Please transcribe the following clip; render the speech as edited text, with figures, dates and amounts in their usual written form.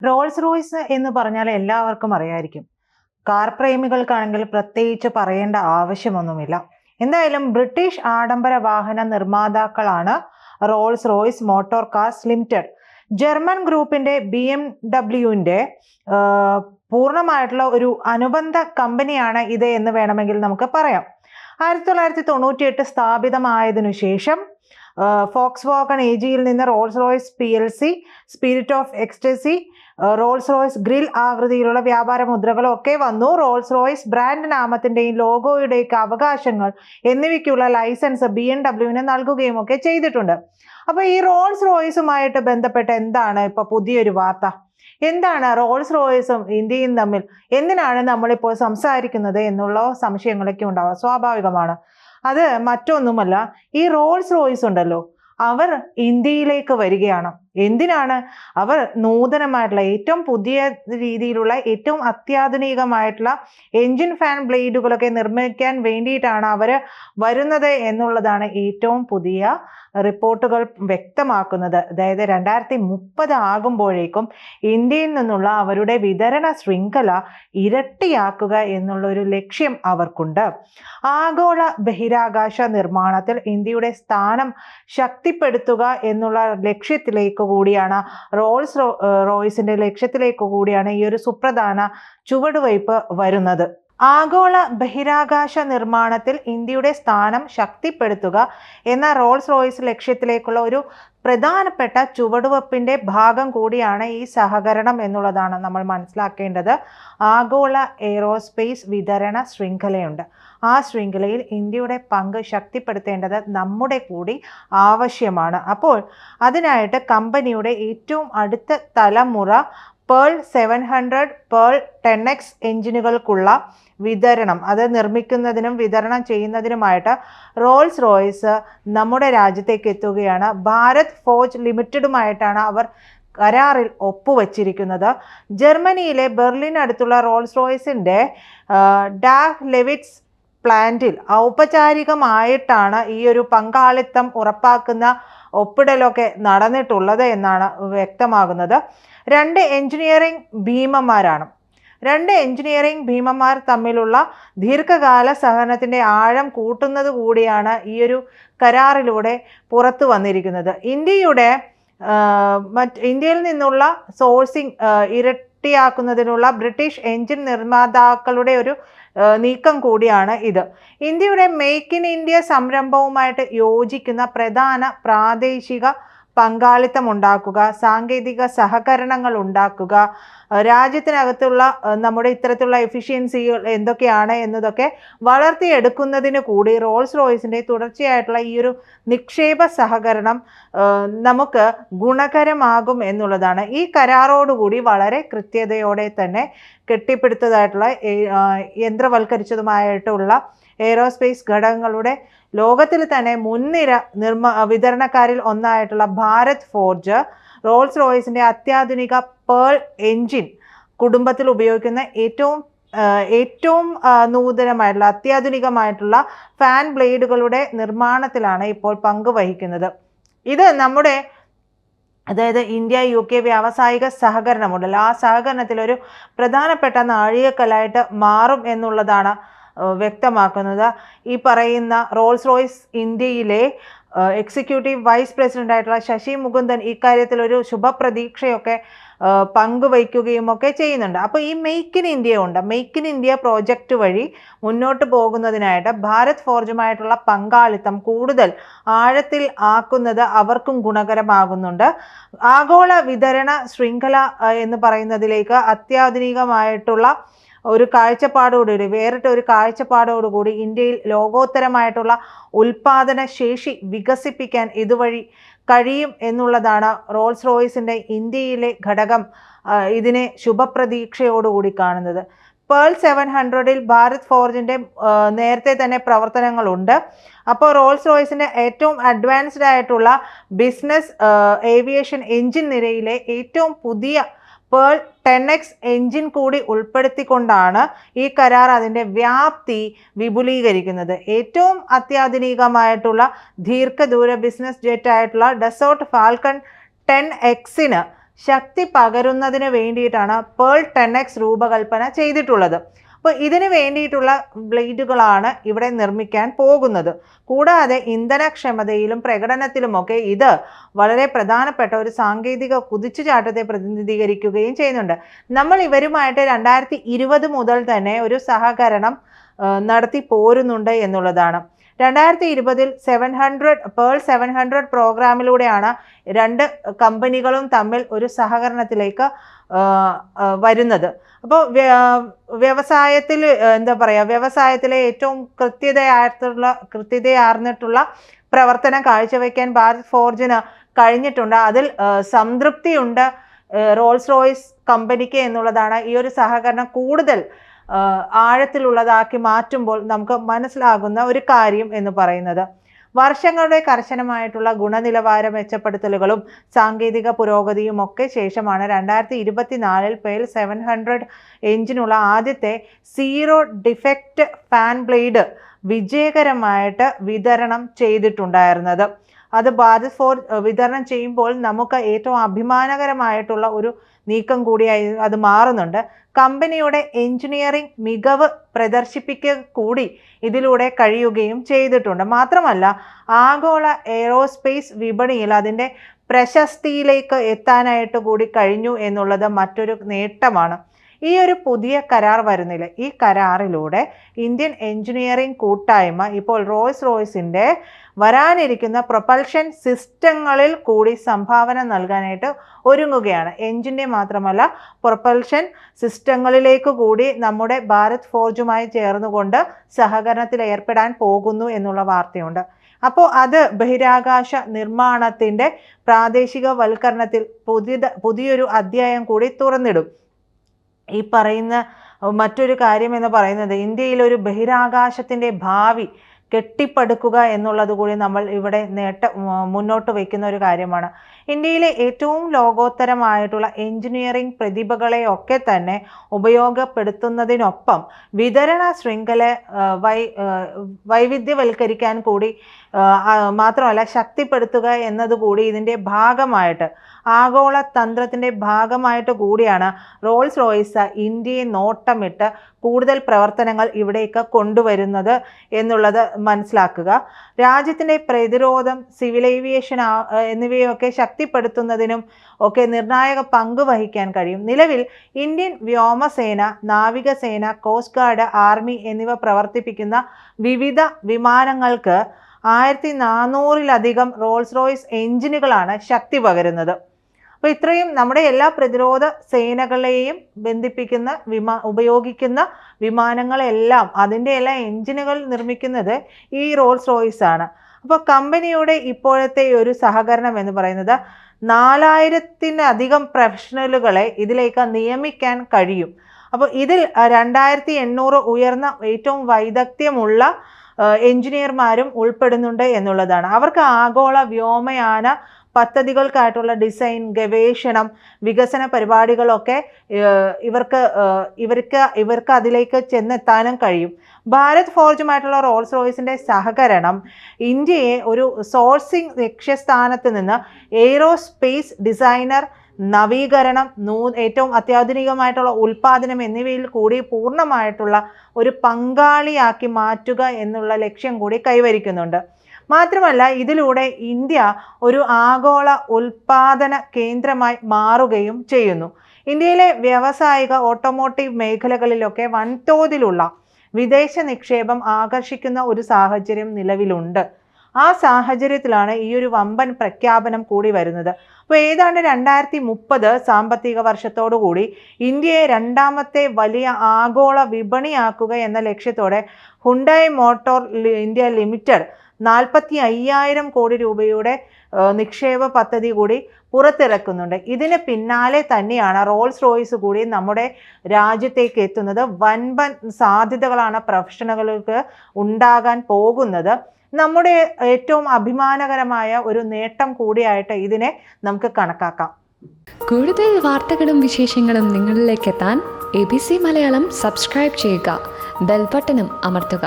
Rolls Royce എന്ന് പറഞ്ഞാൽ എല്ലാവർക്കും അറിയായിരിക്കും. കാർ പ്രേമികൾക്കാണെങ്കിൽ പ്രത്യേകിച്ച് പറയേണ്ട ആവശ്യമൊന്നുമില്ല. എന്തായാലും ബ്രിട്ടീഷ് ആഡംബര വാഹന നിർമ്മാതാക്കളാണ് Rolls Royce motor cars limited. German ഗ്രൂപ്പിന്റെ BMW പൂർണ്ണമായിട്ടുള്ള ഒരു അനുബന്ധ കമ്പനിയാണ് ഇത് എന്ന് വേണമെങ്കിൽ നമുക്ക് പറയാം. 1998 സ്ഥാപിതമായതിനു ശേഷം ഫോക്സ് വാഗൺ AGയിൽ നിന്ന് Rolls Royce PLC, spirit of ecstasy, Rolls Royce grill ആകൃതിയിലുള്ള വ്യാപാര മുദ്രകളും ഒക്കെ വന്നു. റോൾസ് റോയ്സ് ബ്രാൻഡ് നാമത്തിന്റെയും ലോഗോയുടെയൊക്കെ അവകാശങ്ങൾ എന്നിവയ്ക്കുള്ള ലൈസൻസ് BMW നൽകുകയും ഒക്കെ ചെയ്തിട്ടുണ്ട്. അപ്പൊ ഈ റോൾസ് റോയ്സുമായിട്ട് ബന്ധപ്പെട്ട് എന്താണ് ഇപ്പൊ പുതിയൊരു വാർത്ത? എന്താണ് റോൾസ് റോയ്സും ഇന്ത്യയും തമ്മിൽ എന്തിനാണ് നമ്മളിപ്പോൾ സംസാരിക്കുന്നത് എന്നുള്ള സംശയങ്ങളൊക്കെ ഉണ്ടാവുക സ്വാഭാവികമാണ്. അത് മറ്റൊന്നുമല്ല, ഈ റോൾസ് റോയ്സ് ഉണ്ടല്ലോ, അവർ ഇന്ത്യയിലേക്ക് വരികയാണ്. എന്തിനാണ്? അവർ നൂതനമായിട്ടുള്ള ഏറ്റവും പുതിയ രീതിയിലുള്ള ഏറ്റവും അത്യാധുനികമായിട്ടുള്ള എൻജിൻ ഫാൻ ബ്ലേഡുകളൊക്കെ നിർമ്മിക്കാൻ വേണ്ടിയിട്ടാണ് അവർ വരുന്നത് എന്നുള്ളതാണ് ഏറ്റവും പുതിയ റിപ്പോർട്ടുകൾ വ്യക്തമാക്കുന്നത്. അതായത് 2030 ആകുമ്പോഴേക്കും ഇന്ത്യയിൽ നിന്നുള്ള അവരുടെ വിതരണ ശൃംഖല ഇരട്ടിയാക്കുക എന്നുള്ള ഒരു ലക്ഷ്യം അവർക്കുണ്ട്. ആഗോള ബഹിരാകാശ നിർമ്മാണത്തിൽ ഇന്ത്യയുടെ സ്ഥാനം ശക്തിപ്പെടുത്തുക എന്നുള്ള ലക്ഷ്യത്തിലേക്ക് കൂടിയാണ് റോൾസ് റോയ്സിന്റെ ലക്ഷ്യത്തിലേക്ക് കൂടിയാണ് ഈ ഒരു സുപ്രധാന ചുവടുവയ്പ് വരുന്നത്. ആഗോള ബഹിരാകാശ നിർമ്മാണത്തിൽ ഇന്ത്യയുടെ സ്ഥാനം ശക്തിപ്പെടുത്തുക എന്ന റോൾസ് റോയ്സ് ലക്ഷ്യത്തിലേക്കുള്ള ഒരു പ്രധാനപ്പെട്ട ചുവടുവയ്പ്പിന്റെ ഭാഗം കൂടിയാണ് ഈ സഹകരണം എന്നുള്ളതാണ് നമ്മൾ മനസ്സിലാക്കേണ്ടത്. ആഗോള എയ്റോസ്പേസ് വിതരണ ശൃംഖലയുണ്ട്. ആ ശൃംഖലയിൽ ഇന്ത്യയുടെ പങ്ക് ശക്തിപ്പെടുത്തേണ്ടത് നമ്മുടെ കൂടി ആവശ്യമാണ്. അപ്പോൾ അതിനായിട്ട് കമ്പനിയുടെ ഏറ്റവും അടുത്ത തലമുറ Pearl 700, Pearl 10X എഞ്ചിനുകൾക്കുള്ള വിതരണം, അത് നിർമ്മിക്കുന്നതിനും വിതരണം ചെയ്യുന്നതിനുമായിട്ട് റോൾസ് റോയ്സ് നമ്മുടെ രാജ്യത്തേക്ക് എത്തുകയാണ്. ഭാരത് ഫോർജ് ലിമിറ്റഡുമായിട്ടാണ് അവർ കരാറിൽ ഒപ്പുവച്ചിരിക്കുന്നത്. ജർമ്മനിയിലെ ബെർലിനടുത്തുള്ള റോൾസ് റോയ്സിന്റെ ഡാഹ് ലെവിറ്റ്സ് പ്ലാന്റിൽ ഔപചാരികമായിട്ടാണ് ഈ ഒരു പങ്കാളിത്തം ഉറപ്പാക്കുന്ന ഒപ്പിടലൊക്കെ നടന്നിട്ടുള്ളത് എന്നാണ് വ്യക്തമാകുന്നത്. രണ്ട് എഞ്ചിനീയറിംഗ് ഭീമന്മാർ തമ്മിലുള്ള ദീർഘകാല സഹകരണത്തിന്റെ ആഴം കൂട്ടുന്നത് കൂടിയാണ് ഈ ഒരു കരാറിലൂടെ പുറത്തു വന്നിരിക്കുന്നത്. ഇന്ത്യയിൽ നിന്നുള്ള സോഴ്സിംഗ് ഇരട്ടിയാക്കുന്നതിനുള്ള ബ്രിട്ടീഷ് എഞ്ചിൻ നിർമ്മാതാക്കളുടെ ഒരു നീക്കം കൂടിയാണ് ഇത്. ഇന്ത്യയുടെ മേക്ക് ഇൻ ഇന്ത്യ സംരംഭവുമായിട്ട് യോജിക്കുന്ന പ്രധാന പ്രാദേശിക പങ്കാളിത്തം ഉണ്ടാക്കുക, സാങ്കേതിക സഹകരണങ്ങൾ ഉണ്ടാക്കുക, രാജ്യത്തിനകത്തുള്ള നമ്മുടെ ഇത്തരത്തിലുള്ള എഫിഷ്യൻസികൾ എന്തൊക്കെയാണ് എന്നതൊക്കെ വളർത്തിയെടുക്കുന്നതിന് കൂടി റോൾസ് റോയ്സിന്റെ തുടർച്ചയായിട്ടുള്ള ഈ ഒരു നിക്ഷേപ സഹകരണം നമുക്ക് ഗുണകരമാകും എന്നുള്ളതാണ്. ഈ കരാറോടുകൂടി വളരെ കൃത്യതയോടെ തന്നെ കെട്ടിപ്പടുത്തതായിട്ടുള്ള യന്ത്രവൽക്കരിച്ചതുമായിട്ടുള്ള എയ്റോസ്പേസ് ഘടകങ്ങളുടെ ലോകത്തിൽ തന്നെ മുൻനിര വിതരണക്കാരിൽ ഒന്നായിട്ടുള്ള ഭാരത് ഫോർജ് റോൾസ് റോയ്സിന്റെ അത്യാധുനിക പേൾ എഞ്ചിൻ കുടുംബത്തിൽ ഉപയോഗിക്കുന്ന ഏറ്റവും നൂതനമായിട്ടുള്ള അത്യാധുനികമായിട്ടുള്ള ഫാൻ ബ്ലേഡുകളുടെ നിർമ്മാണത്തിലാണ് ഇപ്പോൾ പങ്കുവഹിക്കുന്നത്. ഇത് നമ്മുടെ അതായത് ഇന്ത്യ UK വ്യാവസായിക സഹകരണമുണ്ടല്ലോ, ആ സഹകരണത്തിൽ ഒരു പ്രധാനപ്പെട്ട നാഴികക്കല്ലായിട്ട് മാറും എന്നുള്ളതാണ് വ്യക്തമാക്കുന്നത്. ഈ പറയുന്ന റോൾസ് റോയ്സ് ഇന്ത്യയിലെ എക്സിക്യൂട്ടീവ് വൈസ് പ്രസിഡന്റ് ആയിട്ടുള്ള ശശി മുകുന്ദൻ ഇക്കാര്യത്തിൽ ഒരു ശുഭപ്രതീക്ഷയൊക്കെ പങ്കുവയ്ക്കുകയും ഒക്കെ ചെയ്യുന്നുണ്ട്. അപ്പോൾ ഈ മെയ്ക്ക് ഇൻ ഇന്ത്യ പ്രോജക്റ്റ് വഴി മുന്നോട്ട് പോകുന്നതിനായിട്ട് ഭാരത് ഫോർജുമായിട്ടുള്ള പങ്കാളിത്തം കൂടുതൽ ആഴത്തിൽ ആക്കുന്നത് അവർക്കും ഗുണകരമാകുന്നുണ്ട്. ആഗോള വിതരണ ശൃംഖല എന്ന് പറയുന്നതിലേക്ക് അത്യാധുനികമായിട്ടുള്ള ഒരു കാഴ്ചപ്പാടോടുകൂടി വേറിട്ട ഒരു കാഴ്ചപ്പാടോടുകൂടി ഇന്ത്യയിൽ ലോകോത്തരമായിട്ടുള്ള ഉൽപാദന ശേഷി വികസിപ്പിക്കാൻ ഇതുവഴി കഴിയും എന്നുള്ളതാണ് റോൾസ് റോയ്സിന്റെ ഇന്ത്യയിലെ ഘടകം ഇതിനെ ശുഭപ്രതീക്ഷയോടുകൂടി കാണുന്നത്. പേൾ 700-ൽ ഭാരത് ഫോർജിന്റെ നേരത്തെ തന്നെ പ്രവർത്തനങ്ങളുണ്ട്. അപ്പോൾ റോൾസ് റോയ്സിന്റെ ഏറ്റവും അഡ്വാൻസ്ഡ് ആയിട്ടുള്ള ബിസിനസ് ഏവിയേഷൻ എഞ്ചിൻ നിരയിലെ ഏറ്റവും പുതിയ പേൾ 10X എഞ്ചിൻ കൂടി ഉൾപ്പെടുത്തിക്കൊണ്ടാണ് ഈ കരാർ അതിൻ്റെ വ്യാപ്തി വിപുലീകരിക്കുന്നത്. ഏറ്റവും അത്യാധുനികമായിട്ടുള്ള ദീർഘദൂര ബിസിനസ് ജെറ്റ് ആയിട്ടുള്ള ഡസോർട്ട് ഫാൽക്കൺ 10Xന് ശക്തി പകരുന്നതിന് വേണ്ടിയിട്ടാണ് പേൾ 10X രൂപകൽപ്പന ചെയ്തിട്ടുള്ളത്. അപ്പോൾ ഇതിന് വേണ്ടിയിട്ടുള്ള ബ്ലേഡുകളാണ് ഇവിടെ നിർമ്മിക്കാൻ പോകുന്നത്. കൂടാതെ ഇന്ധനക്ഷമതയിലും പ്രകടനത്തിലുമൊക്കെ ഇത് വളരെ പ്രധാനപ്പെട്ട ഒരു സാങ്കേതിക കുതിച്ചുചാട്ടത്തെ പ്രതിനിധീകരിക്കുകയും ചെയ്യുന്നുണ്ട്. നമ്മൾ ഇവരുമായിട്ട് 2020 മുതൽ തന്നെ ഒരു സഹകരണം നടത്തി പോരുന്നുണ്ട് എന്നുള്ളതാണ്. 2020 പേൾ 700 പ്രോഗ്രാമിലൂടെയാണ് രണ്ട് കമ്പനികളും തമ്മിൽ ഒരു സഹകരണത്തിലേക്ക് വരുന്നത്. അപ്പോൾ വ്യവസായത്തിൽ വ്യവസായത്തിലെ ഏറ്റവും കൃത്യതയാർന്നിട്ടുള്ള പ്രവർത്തനം കാഴ്ചവെക്കാൻ ഭാരത് ഫോർജിന് കഴിഞ്ഞിട്ടുണ്ട്. അതിൽ സംതൃപ്തിയുണ്ട് റോൾസ് റോയ്സ് കമ്പനിക്ക് എന്നുള്ളതാണ് ഈ ഒരു സഹകരണം കൂടുതൽ ആഴത്തിലുള്ളതാക്കി മാറ്റുമ്പോൾ നമുക്ക് മനസ്സിലാകുന്ന ഒരു കാര്യം എന്ന് പറയുന്നത്. വർഷങ്ങളുടെ കർശനമായിട്ടുള്ള ഗുണനിലവാര മെച്ചപ്പെടുത്തലുകളും സാങ്കേതിക പുരോഗതിയും ഒക്കെ ശേഷമാണ് 2024 പേൾ 700 എഞ്ചിനുള്ള ആദ്യത്തെ സീറോ ഡിഫക്റ്റ് ഫാൻ ബ്ലേഡ് വിജയകരമായിട്ട് വിതരണം ചെയ്തിട്ടുണ്ടായിരുന്നത്. അത് ഭാരത് ഫോർജ് വിതരണം ചെയ്യുമ്പോൾ നമുക്ക് ഏറ്റവും അഭിമാനകരമായിട്ടുള്ള ഒരു നീക്കം കൂടിയായി അത് മാറുന്നുണ്ട്. കമ്പനിയുടെ എഞ്ചിനീയറിംഗ് മികവ് പ്രദർശിപ്പിക്കുക കൂടി ഇതിലൂടെ കഴിയുകയും ചെയ്തിട്ടുണ്ട്. മാത്രമല്ല ആഗോള എയ്റോസ്പേസ് വിപണിയിൽ അതിൻ്റെ പ്രശസ്തിയിലേക്ക് എത്താനായിട്ട് കൂടി കഴിഞ്ഞു എന്നുള്ളത് മറ്റൊരു നേട്ടമാണ്. ഈ ഒരു പുതിയ കരാർ വരുന്നില്ല. ഈ കരാറിലൂടെ ഇന്ത്യൻ എഞ്ചിനീയറിംഗ് കൂട്ടായ്മ ഇപ്പോൾ റോൾസ് റോയ്സിൻ്റെ വരാനിരിക്കുന്ന പ്രൊപ്പൽഷൻ സിസ്റ്റങ്ങളിൽ കൂടി സംഭാവന നൽകാനായിട്ട് ഒരുങ്ങുകയാണ്. എഞ്ചിൻ്റെ മാത്രമല്ല പ്രൊപ്പൽഷൻ സിസ്റ്റങ്ങളിലേക്ക് കൂടി നമ്മുടെ ഭാരത് ഫോർജുമായി ചേർന്നുകൊണ്ട് സഹകരണത്തിൽ ഏർപ്പെടാൻ പോകുന്നു എന്നുള്ള വാർത്തയുണ്ട്. അപ്പോൾ അത് ബഹിരാകാശ നിർമ്മാണത്തിൻ്റെ പ്രാദേശികവൽക്കരണത്തിൽ പുതിയൊരു അധ്യായം കൂടി തുറന്നിടും. ഈ പറയുന്ന മറ്റൊരു കാര്യം എന്ന് പറയുന്നത് ഇന്ത്യയിൽ ഒരു ബഹിരാകാശത്തിൻ്റെ ഭാവി കെട്ടിപ്പടുക്കുക എന്നുള്ളത് കൂടി നമ്മൾ ഇവിടെ മുന്നോട്ട് വയ്ക്കുന്ന ഒരു കാര്യമാണ്. ഇന്ത്യയിലെ ഏറ്റവും ലോകോത്തരമായിട്ടുള്ള എഞ്ചിനീയറിംഗ് പ്രതിഭകളെയൊക്കെ തന്നെ ഉപയോഗപ്പെടുത്തുന്നതിനൊപ്പം വിതരണ ശൃംഖല വൈവിധ്യവൽക്കരിക്കാൻ കൂടി മാത്രമല്ല ശക്തിപ്പെടുത്തുക എന്നതുകൂടി ഇതിൻ്റെ ഭാഗമായിട്ട് ആഗോള തന്ത്രത്തിൻ്റെ ഭാഗമായിട്ട് കൂടിയാണ് റോൾസ് റോയ്സ് ഇന്ത്യയെ നോട്ടമിട്ട് കൂടുതൽ പ്രവർത്തനങ്ങൾ ഇവിടേക്ക് കൊണ്ടുവരുന്നത് എന്നുള്ളത് മനസ്സിലാക്കുക. രാജ്യത്തിൻ്റെ പ്രതിരോധം, സിവിൽ ഏവിയേഷൻ എന്നിവയൊക്കെ ശക്തിപ്പെടുത്തുന്നതിനും ഒക്കെ നിർണായക പങ്ക് വഹിക്കാൻ കഴിയും. നിലവിൽ ഇന്ത്യൻ വ്യോമസേന, നാവികസേന, കോസ്റ്റ് ഗാർഡ്, ആർമി എന്നിവ പ്രവർത്തിപ്പിക്കുന്ന വിവിധ വിമാനങ്ങൾക്ക് 1400-ലധികം റോൾസ് റോയ്സ് എഞ്ചിനുകളാണ് ശക്തി പകരുന്നത്. അപ്പോൾ ഇത്രയും നമ്മുടെ എല്ലാ പ്രതിരോധ സേനകളെയും ബന്ധിപ്പിക്കുന്ന ഉപയോഗിക്കുന്ന വിമാനങ്ങളെല്ലാം അതിൻ്റെ എല്ലാ എഞ്ചിനുകൾ നിർമ്മിക്കുന്നത് ഈ റോൾസ് റോയ്സ് ആണ്. അപ്പോൾ കമ്പനിയുടെ ഇപ്പോഴത്തെ ഒരു സഹകരണം എന്ന് പറയുന്നത് 4000-ലധികം പ്രൊഫഷണലുകളെ ഇതിലേക്ക് നിയമിക്കാൻ കഴിയും. അപ്പോൾ ഇതിൽ 2800 ഉയർന്ന ഏറ്റവും വൈദഗ്ധ്യമുള്ള എഞ്ചിനീയർമാരും ഉൾപ്പെടുന്നുണ്ട് എന്നുള്ളതാണ്. അവർക്ക് ആഗോള വ്യോമയാന പദ്ധതികൾക്കായിട്ടുള്ള ഡിസൈൻ, ഗവേഷണം, വികസന പരിപാടികളൊക്കെ ഇവർക്ക് അതിലേക്ക് ചെന്നെത്താനും കഴിയും. ഭാരത് ഫോർജുമായിട്ടുള്ള റോൾസ് റോയ്സിൻ്റെ സഹകരണം ഇന്ത്യയെ ഒരു സോഴ്സിംഗ് ലക്ഷ്യസ്ഥാനത്ത് നിന്ന് എയ്റോസ്പേസ് ഡിസൈനർ, നവീകരണം, ഏറ്റവും അത്യാധുനികമായിട്ടുള്ള ഉൽപ്പാദനം എന്നിവയിൽ കൂടി പൂർണ്ണമായിട്ടുള്ള ഒരു പങ്കാളിയാക്കി മാറ്റുക എന്നുള്ള ലക്ഷ്യം കൂടി കൈവരിക്കുന്നുണ്ട്. മാത്രമല്ല ഇതിലൂടെ ഇന്ത്യ ഒരു ആഗോള ഉൽപാദന കേന്ദ്രമായി മാറുകയും ചെയ്യുന്നു. ഇന്ത്യയിലെ വ്യാവസായിക, ഓട്ടോമോട്ടീവ് മേഖലകളിലൊക്കെ വൻതോതിലുള്ള വിദേശ നിക്ഷേപം ആകർഷിക്കുന്ന ഒരു സാഹചര്യം നിലവിലുണ്ട്. ആ സാഹചര്യത്തിലാണ് ഈ ഒരു വമ്പൻ പ്രഖ്യാപനം കൂടി വരുന്നത്. അപ്പോൾ ഏതാണ്ട് 2030 സാമ്പത്തിക വർഷത്തോടുകൂടി ഇന്ത്യയെ രണ്ടാമത്തെ വലിയ ആഗോള വിപണിയാക്കുക എന്ന ലക്ഷ്യത്തോടെ ഹുണ്ടായ് മോട്ടോർ ഇന്ത്യ ലിമിറ്റഡ് 45,000 കോടി രൂപയുടെ നിക്ഷേപ പദ്ധതി കൂടി പുറത്തിറക്കുന്നുണ്ട്. ഇതിന് പിന്നാലെ തന്നെയാണ് റോൾസ് റോയ്സ് കൂടി നമ്മുടെ രാജ്യത്തേക്ക് എത്തുന്നത്. വൻപൻ സാധ്യതകളാണ് പ്രൊഫഷണലുകൾക്ക് ഉണ്ടാകാൻ പോകുന്നത്. നമ്മുടെ ഏറ്റവും അഭിമാനകരമായ ഒരു നേട്ടം കൂടിയായിട്ട് ഇതിനെ നമുക്ക് കണക്കാക്കാം. കൂടുതൽ വാർത്തകളും വിശേഷങ്ങളും നിങ്ങളിലേക്ക് എത്താൻ ABC മലയാളം സബ്സ്ക്രൈബ് ചെയ്യുക, ബെൽ ബട്ടണും അമർത്തുക.